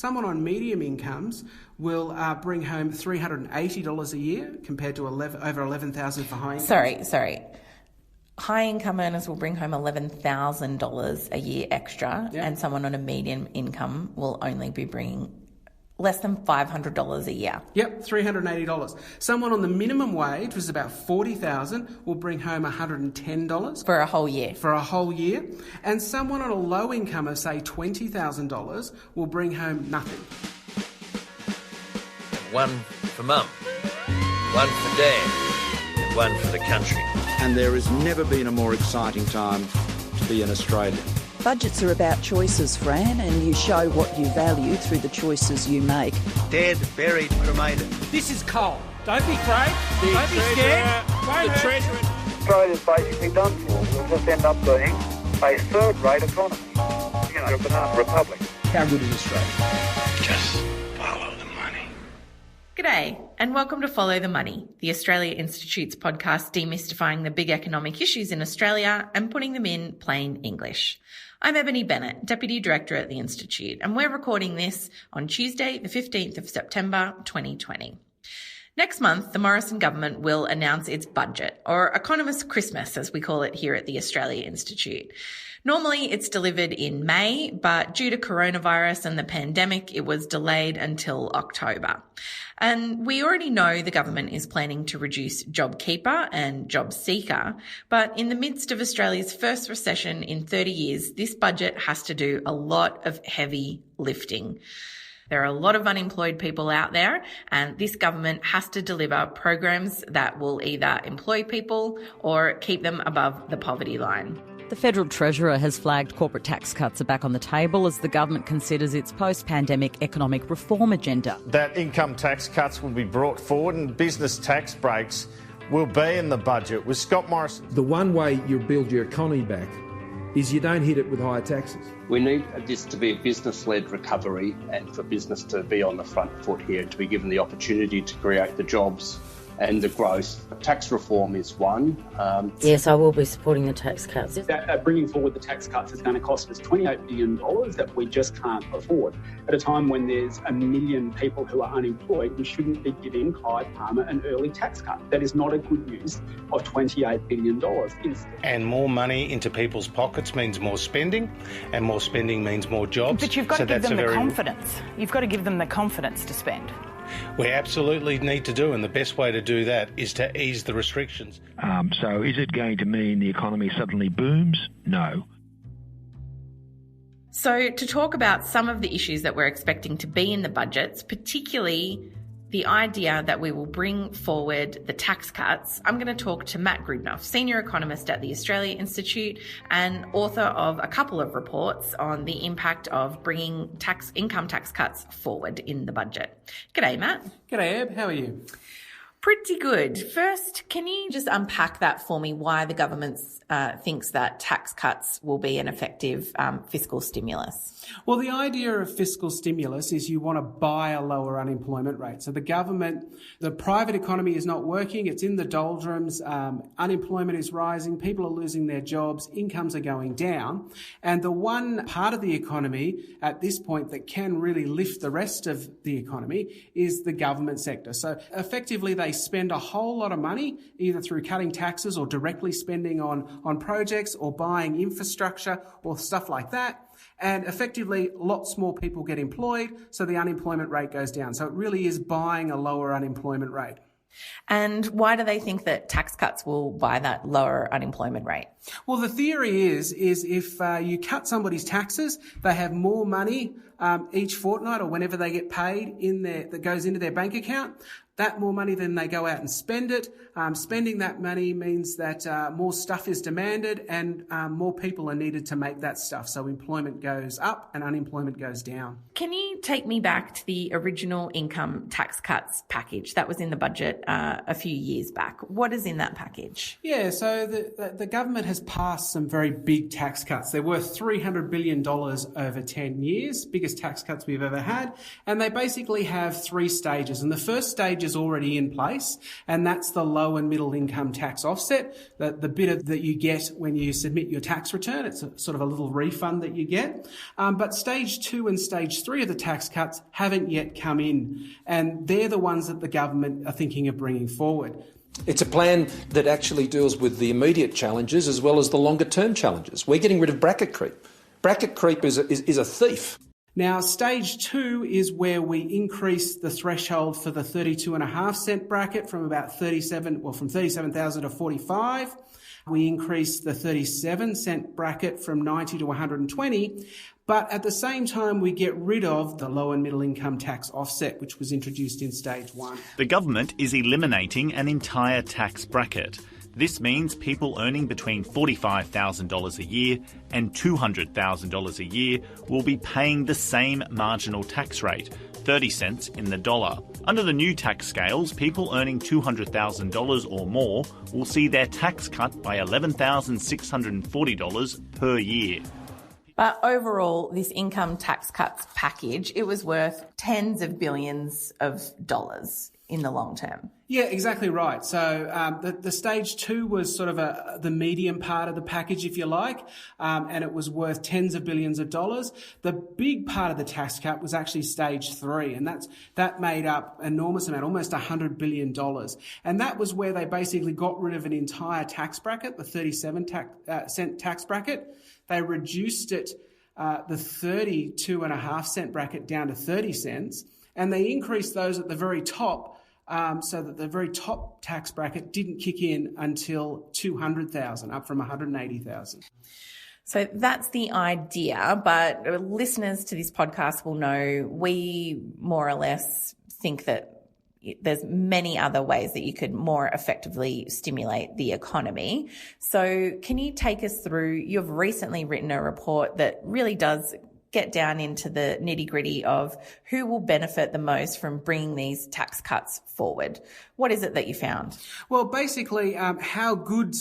Someone on medium incomes will bring home $380 a year compared to over $11,000 for high incomes. Sorry. High income earners will bring home $11,000 a year extra, and someone on a median income will only be bringing less than $500 a year. Yep, $380. Someone on the minimum wage, which is about $40,000, will bring home $110 for a whole year. For a whole year, and someone on a low income of say $20,000 will bring home nothing. One for mum, one for dad, and one for the country. And there has never been a more exciting time to be an Australian. Budgets are about choices, Fran, and you show what you value through the choices you make. Dead, buried, cremated. This is coal. Don't be afraid. Don't be scared. Australia's basically done for. We'll just end up being a third-rate economy. A banana republic. How good is Australia? Just follow the money. G'day, and welcome to Follow the Money, the Australia Institute's podcast demystifying the big economic issues in Australia and putting them in plain English. I'm Ebony Bennett, Deputy Director at the Institute, and we're recording this on Tuesday, the 15th of September, 2020. Next month, the Morrison government will announce its budget, or economist Christmas, as we call it here at the Australia Institute. Normally, it's delivered in May, but due to coronavirus and the pandemic, it was delayed until October. And we already know the government is planning to reduce JobKeeper and JobSeeker, but in the midst of Australia's first recession in 30 years, this budget has to do a lot of heavy lifting. There are a lot of unemployed people out there, and this government has to deliver programs that will either employ people or keep them above the poverty line. The Federal Treasurer has flagged corporate tax cuts are back on the table as the government considers its post-pandemic economic reform agenda. That income tax cuts will be brought forward and business tax breaks will be in the budget with Scott Morrison. The one way you build your economy back is you don't hit it with higher taxes. We need this to be a business-led recovery and for business to be on the front foot here, to be given the opportunity to create the jobs and the growth. Tax reform is one. Yes, I will be supporting the tax cuts. Bringing forward the tax cuts is going to cost us $28 billion that we just can't afford. At a time when there's 1 million people who are unemployed, we shouldn't be giving Clive Palmer an early tax cut. That is not a good use of $28 billion. And more money into people's pockets means more spending, and more spending means more jobs. But you've got to give them the confidence. You've got to give them the confidence to spend. We absolutely need to do, and the best way to do that is to ease the restrictions. So is it going to mean the economy suddenly booms? No. So to talk about some of the issues that we're expecting to be in the budgets, particularly the idea that we will bring forward the tax cuts, I'm going to talk to Matt Grudnoff, Senior Economist at the Australia Institute and author of a couple of reports on the impact of bringing income tax cuts forward in the budget. G'day, Matt. G'day, Eb. How are you? Pretty good. First, can you just unpack that for me, why the government thinks that tax cuts will be an effective fiscal stimulus? Well, the idea of fiscal stimulus is you want to buy a lower unemployment rate. So the private economy is not working, it's in the doldrums, unemployment is rising, people are losing their jobs, incomes are going down. And the one part of the economy at this point that can really lift the rest of the economy is the government sector. So effectively they spend a whole lot of money, either through cutting taxes or directly spending on projects or buying infrastructure or stuff like that. And effectively, lots more people get employed, so the unemployment rate goes down. So it really is buying a lower unemployment rate. And why do they think that tax cuts will buy that lower unemployment rate? Well, the theory is if you cut somebody's taxes, they have more money each fortnight or whenever they get paid that goes into their bank account. That more money, then they go out and spend it. Spending that money means that more stuff is demanded and more people are needed to make that stuff. So employment goes up and unemployment goes down. Can you take me back to the original income tax cuts package that was in the budget a few years back? What is in that package? Yeah, so the government has passed some very big tax cuts. They're worth $300 billion over 10 years, biggest tax cuts we've ever had. And they basically have 3 stages. And the first stage stage is already in place, and that's the low and middle income tax offset, the bit that you get when you submit your tax return. It's sort of a little refund that you get. But stage 2 and stage 3 of the tax cuts haven't yet come in, and they're the ones that the government are thinking of bringing forward. It's a plan that actually deals with the immediate challenges as well as the longer-term challenges. We're getting rid of bracket creep. Bracket creep is a thief. Now, stage 2 is where we increase the threshold for the 32.5 cent bracket from about 37,000 to 45. We increase the 37 cent bracket from 90 to 120. But at the same time, we get rid of the low and middle income tax offset, which was introduced in stage 1. The government is eliminating an entire tax bracket. This means people earning between $45,000 a year and $200,000 a year will be paying the same marginal tax rate, 30 cents in the dollar. Under the new tax scales, people earning $200,000 or more will see their tax cut by $11,640 per year. But overall, this income tax cuts package, it was worth tens of billions of dollars in the long term. Yeah, exactly right. So the stage 2 was sort of the medium part of the package, if you like, and it was worth tens of billions of dollars. The big part of the tax cut was actually stage 3, and that made up an enormous amount, almost $100 billion. And that was where they basically got rid of an entire tax bracket, the 37 cent tax bracket. They reduced it, the 32.5 cent bracket down to 30 cents, and they increased those at the very top, so that the very top tax bracket didn't kick in until 200,000, up from 180,000. So that's the idea, but listeners to this podcast will know we more or less think that there's many other ways that you could more effectively stimulate the economy. So can you take us through, you've recently written a report that really does get down into the nitty-gritty of who will benefit the most from bringing these tax cuts forward. What is it that you found? Well, basically, how good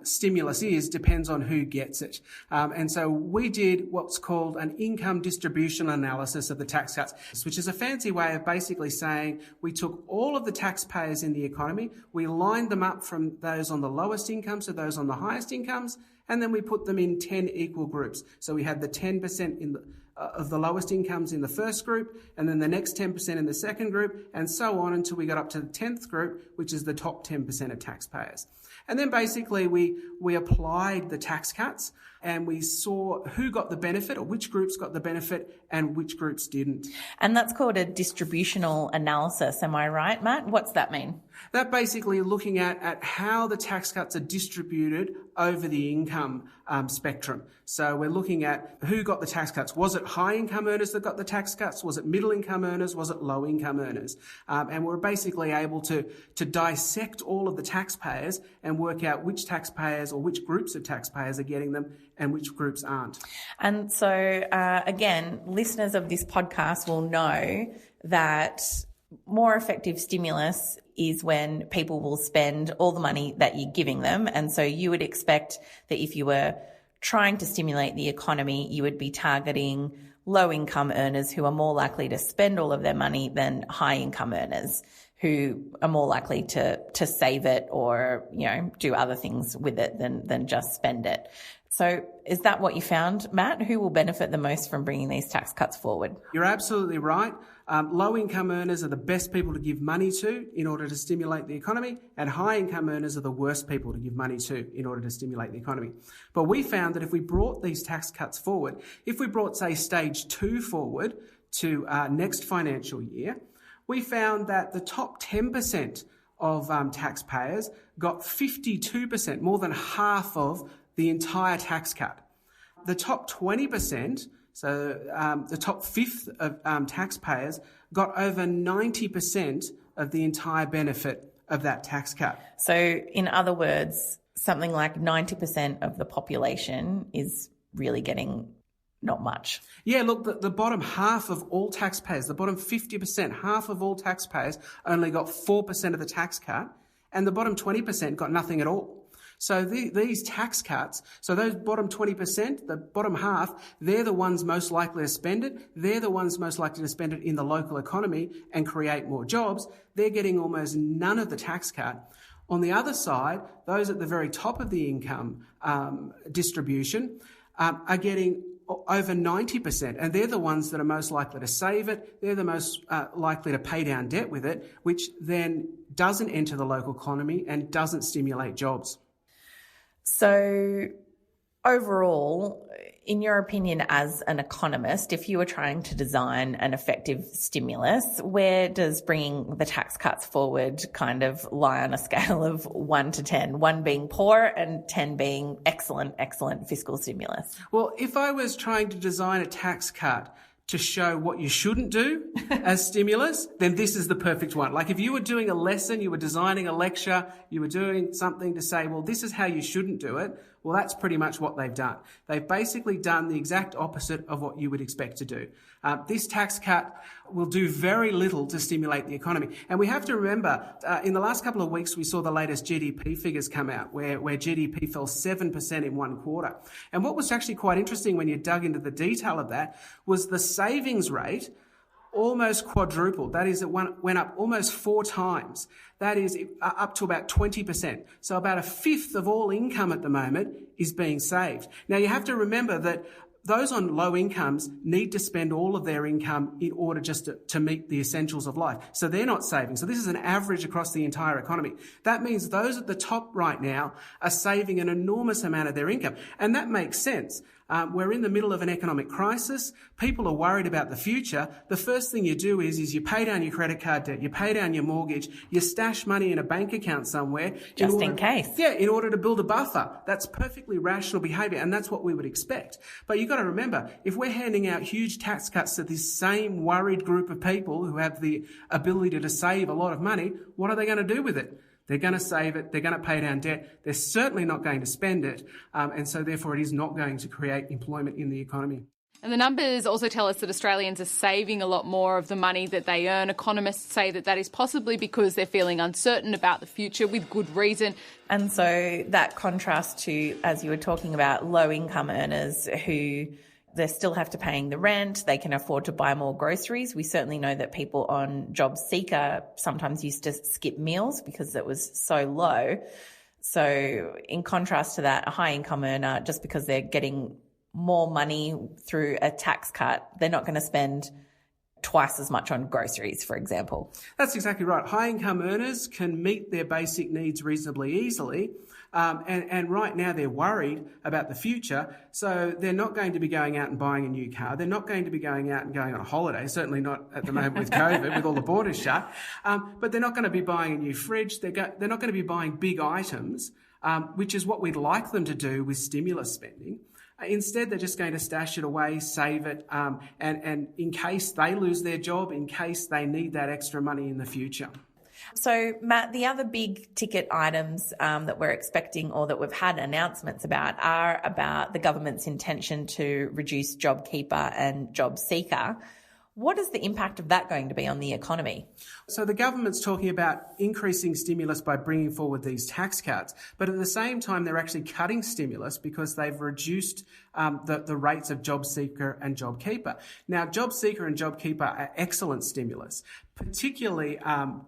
stimulus is depends on who gets it. And so we did what's called an income distribution analysis of the tax cuts, which is a fancy way of basically saying we took all of the taxpayers in the economy, we lined them up from those on the lowest incomes to those on the highest incomes, and then we put them in 10 equal groups. So we had the 10% of the lowest incomes in the first group, and then the next 10% in the second group, and so on until we got up to the 10th group, which is the top 10% of taxpayers. And then basically we applied the tax cuts and we saw who got the benefit or which groups got the benefit and which groups didn't. And that's called a distributional analysis. Am I right, Matt? What's that mean? That basically looking at how the tax cuts are distributed over the income spectrum. So we're looking at who got the tax cuts. Was it high income earners that got the tax cuts? Was it middle income earners? Was it low income earners? And we're basically able to dissect all of the taxpayers and work out which taxpayers or which groups of taxpayers are getting them and which groups aren't. And so, again, listeners of this podcast will know that more effective stimulus is when people will spend all the money that you're giving them. And so you would expect that if you were trying to stimulate the economy, you would be targeting low income earners who are more likely to spend all of their money than high income earners who are more likely to save it or, do other things with it than just spend it. So is that what you found, Matt? Who will benefit the most from bringing these tax cuts forward? You're absolutely right. Low-income earners are the best people to give money to in order to stimulate the economy, and high-income earners are the worst people to give money to in order to stimulate the economy. But we found that if we brought these tax cuts forward, if we brought, say, stage 2 forward to next financial year, we found that the top 10% of taxpayers got 52%, more than half of the entire tax cut. The top 20%, so the top fifth of taxpayers, got over 90% of the entire benefit of that tax cut. So in other words, something like 90% of the population is really getting not much. Yeah, look, the bottom half of all taxpayers, the bottom 50%, half of all taxpayers only got 4% of the tax cut, and the bottom 20% got nothing at all. So these tax cuts, so those bottom 20%, the bottom half, they're the ones most likely to spend it. They're the ones most likely to spend it in the local economy and create more jobs. They're getting almost none of the tax cut. On the other side, those at the very top of the income distribution are getting over 90%, and they're the ones that are most likely to save it. They're the most likely to pay down debt with it, which then doesn't enter the local economy and doesn't stimulate jobs. So overall, in your opinion as an economist, if you were trying to design an effective stimulus, where does bringing the tax cuts forward kind of lie on a scale of 1 to 10, 1 being poor and 10 being excellent fiscal stimulus? Well, if I was trying to design a tax cut to show what you shouldn't do as stimulus, then this is the perfect one. Like if you were doing a lesson, you were designing a lecture, you were doing something to say, well, this is how you shouldn't do it. Well, that's pretty much what they've done. They've basically done the exact opposite of what you would expect to do. This tax cut will do very little to stimulate the economy. And we have to remember, in the last couple of weeks, we saw the latest GDP figures come out where GDP fell 7% in one quarter. And what was actually quite interesting when you dug into the detail of that was the savings rate almost quadrupled. That is, it went up almost 4 times. That is up to about 20%. So about a fifth of all income at the moment is being saved. Now you have to remember that those on low incomes need to spend all of their income in order just to meet the essentials of life. So they're not saving. So this is an average across the entire economy. That means those at the top right now are saving an enormous amount of their income. And that makes sense. We're in the middle of an economic crisis. People are worried about the future. The first thing you do is you pay down your credit card debt, you pay down your mortgage, you stash money in a bank account somewhere. Just in case. Yeah, in order to build a buffer. That's perfectly rational behaviour, and that's what we would expect. But you've got to remember, if we're handing out huge tax cuts to this same worried group of people who have the ability to save a lot of money, what are they going to do with it? They're going to save it. They're going to pay down debt. They're certainly not going to spend it. And so therefore it is not going to create employment in the economy. And the numbers also tell us that Australians are saving a lot more of the money that they earn. Economists say that is possibly because they're feeling uncertain about the future with good reason. And so that contrast to, as you were talking about, low-income earners who they still have to paying the rent, they can afford to buy more groceries. We certainly know that people on Job Seeker sometimes used to skip meals because it was so low. So in contrast to that, a high-income earner, just because they're getting more money through a tax cut, they're not going to spend twice as much on groceries, for example. That's exactly right. High-income earners can meet their basic needs reasonably easily. And right now they're worried about the future, so they're not going to be going out and buying a new car. They're not going to be going out and going on a holiday, certainly not at the moment with COVID, with all the borders shut. But they're not going to be buying a new fridge. They're not going to be buying big items, which is what we'd like them to do with stimulus spending. Instead, they're just going to stash it away, save it, and in case they lose their job, in case they need that extra money in the future. So, Matt, the other big ticket items that we're expecting or that we've had announcements about are about the government's intention to reduce JobKeeper and Job Seeker. What is the impact of that going to be on the economy? So the government's talking about increasing stimulus by bringing forward these tax cuts, but at the same time they're actually cutting stimulus because they've reduced the rates of Job Seeker and JobKeeper. Now, Job Seeker and JobKeeper are excellent stimulus, particularly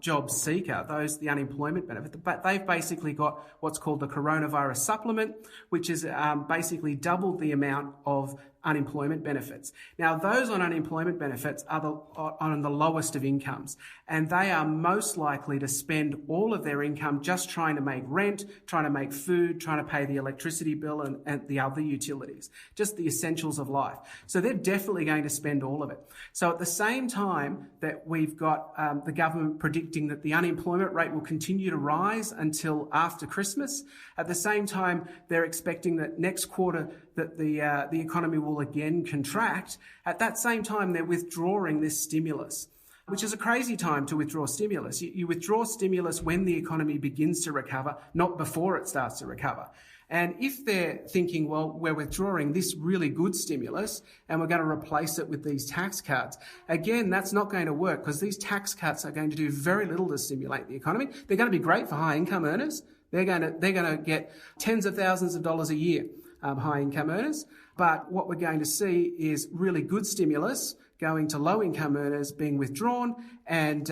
Job Seeker, the unemployment benefit, but they've basically got what's called the coronavirus supplement, which is basically doubled the amount of unemployment benefits. Now, those on unemployment benefits are on the lowest of incomes, and they are most likely to spend all of their income just trying to make rent, trying to make food, trying to pay the electricity bill and the other utilities, just the essentials of life. So they're definitely going to spend all of it. So at the same time that we've got the government predicting that the unemployment rate will continue to rise until after Christmas, at the same time they're expecting that next quarter that the economy will again contract. At that same time, they're withdrawing this stimulus, which is a crazy time to withdraw stimulus. You withdraw stimulus when the economy begins to recover, not before it starts to recover. And if they're thinking, well, we're withdrawing this really good stimulus and we're going to replace it with these tax cuts, again, that's not going to work because these tax cuts are going to do very little to stimulate the economy. They're going to be great for high income earners. They're going to get tens of thousands of dollars a year, high income earners. But what we're going to see is really good stimulus going to low income earners being withdrawn and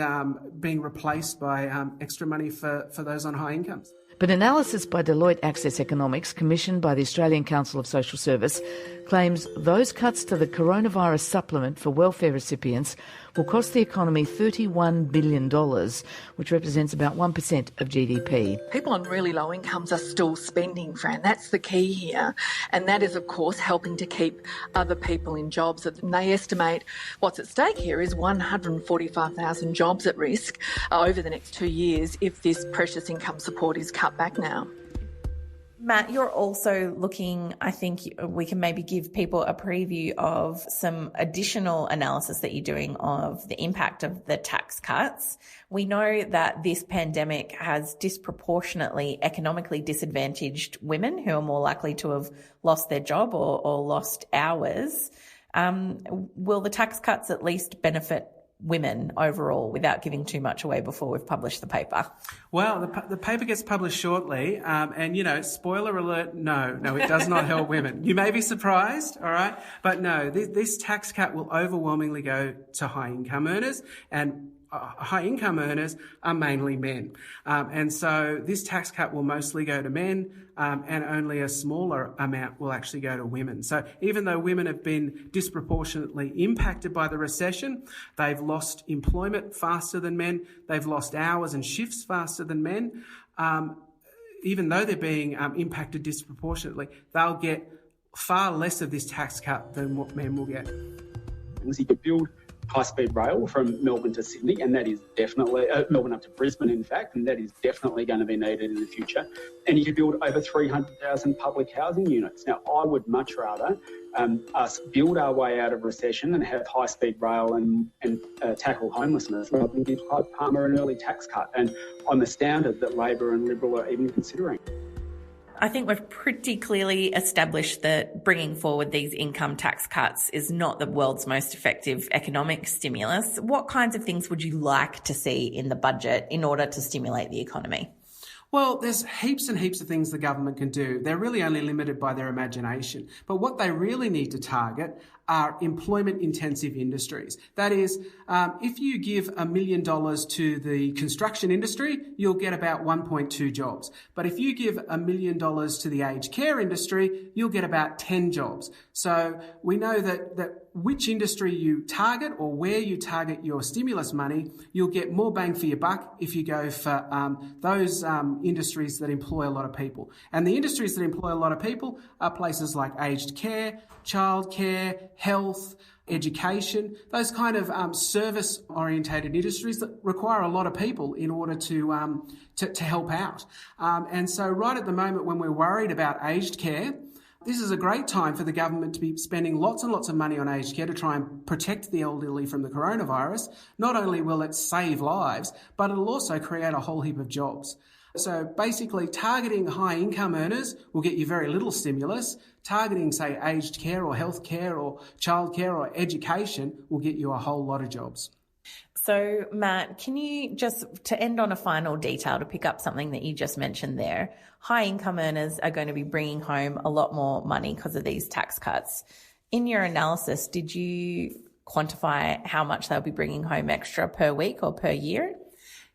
being replaced by extra money for those on high incomes. But analysis by Deloitte Access Economics, commissioned by the Australian Council of Social Service, claims those cuts to the coronavirus supplement for welfare recipients will cost the economy $31 billion, which represents about 1% of GDP. People on really low incomes are still spending, Fran. That's the key here. And that is, of course, helping to keep other people in jobs. And they estimate what's at stake here is 145,000 jobs at risk over the next 2 years if this precious income support is cut back now. Matt, you're also looking, I think we can maybe give people a preview of some additional analysis that you're doing of the impact of the tax cuts. We know that this pandemic has disproportionately economically disadvantaged women who are more likely to have lost their job or lost hours. Will the tax cuts at least benefit women overall without giving too much away before we've published the paper? Well, the paper gets published shortly, and, spoiler alert, no, it does not help women. You may be surprised, all right? But no, this tax cut will overwhelmingly go to high-income earners, and high-income earners are mainly men. And so this tax cut will mostly go to men, and only a smaller amount will actually go to women. So even though women have been disproportionately impacted by the recession, they've lost employment faster than men, they've lost hours and shifts faster than men. Even though they're being impacted disproportionately, they'll get far less of this tax cut than what men will get. You could build high-speed rail from Melbourne to Sydney, and that is definitely, Melbourne up to Brisbane, in fact, and that is definitely going to be needed in the future. And you could build over 300,000 public housing units. Now, I would much rather us build our way out of recession and have high-speed rail and tackle homelessness rather than give Clive Palmer an early tax cut. And I'm astounded that Labor and Liberal are even considering. I think we've pretty clearly established that bringing forward these income tax cuts is not the world's most effective economic stimulus. What kinds of things would you like to see in the budget in order to stimulate the economy? Well, there's heaps and heaps of things the government can do. They're really only limited by their imagination. But what they really need to target are employment-intensive industries. That is, if you give $1 million to the construction industry, you'll get about 1.2 jobs. But if you give $1 million to the aged care industry, you'll get about 10 jobs. So we know that which industry you target or where you target your stimulus money, you'll get more bang for your buck if you go for those industries that employ a lot of people. And the industries that employ a lot of people are places like aged care, childcare, health, education, those kind of service-orientated industries that require a lot of people in order to help out. And so right at the moment when we're worried about aged care, this is a great time for the government to be spending lots and lots of money on aged care to try and protect the elderly from the coronavirus. Not only will it save lives, but it'll also create a whole heap of jobs. So basically targeting high income earners will get you very little stimulus. Targeting, say, aged care or health care or childcare or education will get you a whole lot of jobs. So, Matt, can you just, to end on a final detail, to pick up something that you just mentioned there, high income earners are going to be bringing home a lot more money because of these tax cuts. In your analysis, did you quantify how much they'll be bringing home extra per week or per year?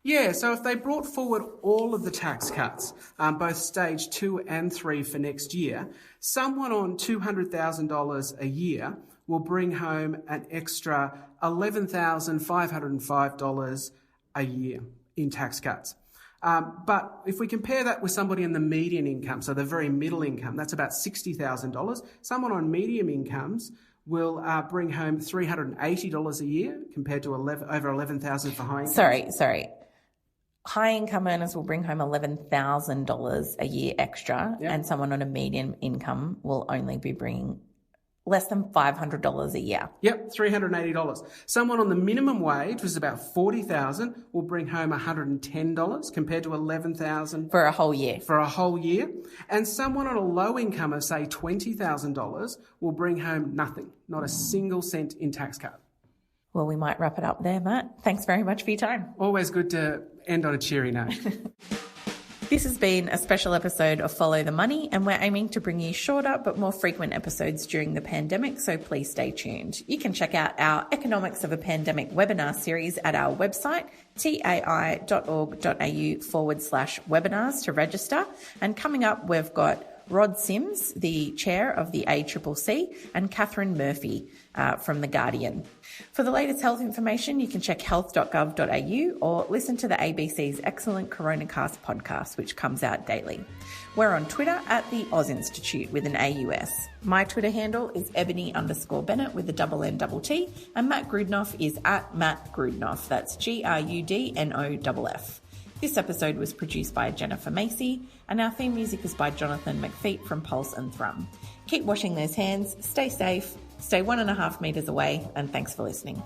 Yeah, so if they brought forward all of the tax cuts, both stage 2 and 3 for next year, someone on $200,000 a year will bring home an extra $11,505 a year in tax cuts. But if we compare that with somebody in the median income, so the very middle income, that's about $60,000. Someone on medium incomes will bring home $380 a year compared to over $11,000 for high income. Sorry. High income earners will bring home $11,000 a year extra, and someone on a median income will only be bringing less than $500 a year. Yep, $380. Someone on the minimum wage, which is about $40,000, will bring home $110 compared to $11,000 for a whole year. And someone on a low income of say $20,000 will bring home nothing, not a single cent in tax cut. Well, we might wrap it up there, Matt. Thanks very much for your time. Always good to end on a cheery note. This has been a special episode of Follow the Money, and we're aiming to bring you shorter but more frequent episodes during the pandemic, so please stay tuned. You can check out our Economics of a Pandemic webinar series at our website, tai.org.au/webinars to register. And coming up, we've got Rod Sims, the chair of the ACCC, and Catherine Murphy from The Guardian. For the latest health information, you can check health.gov.au or listen to the ABC's excellent Coronacast podcast, which comes out daily. We're on Twitter at the Oz Institute with an AUS. My Twitter handle is Ebony_Bennett with a N-T, and Matt Grudnoff is at Matt Grudnoff. That's GRUDNOFF. This episode was produced by Jennifer Macey, and our theme music is by Jonathan McFeet from Pulse and Thrum. Keep washing those hands, stay safe, stay 1.5 metres away, and thanks for listening.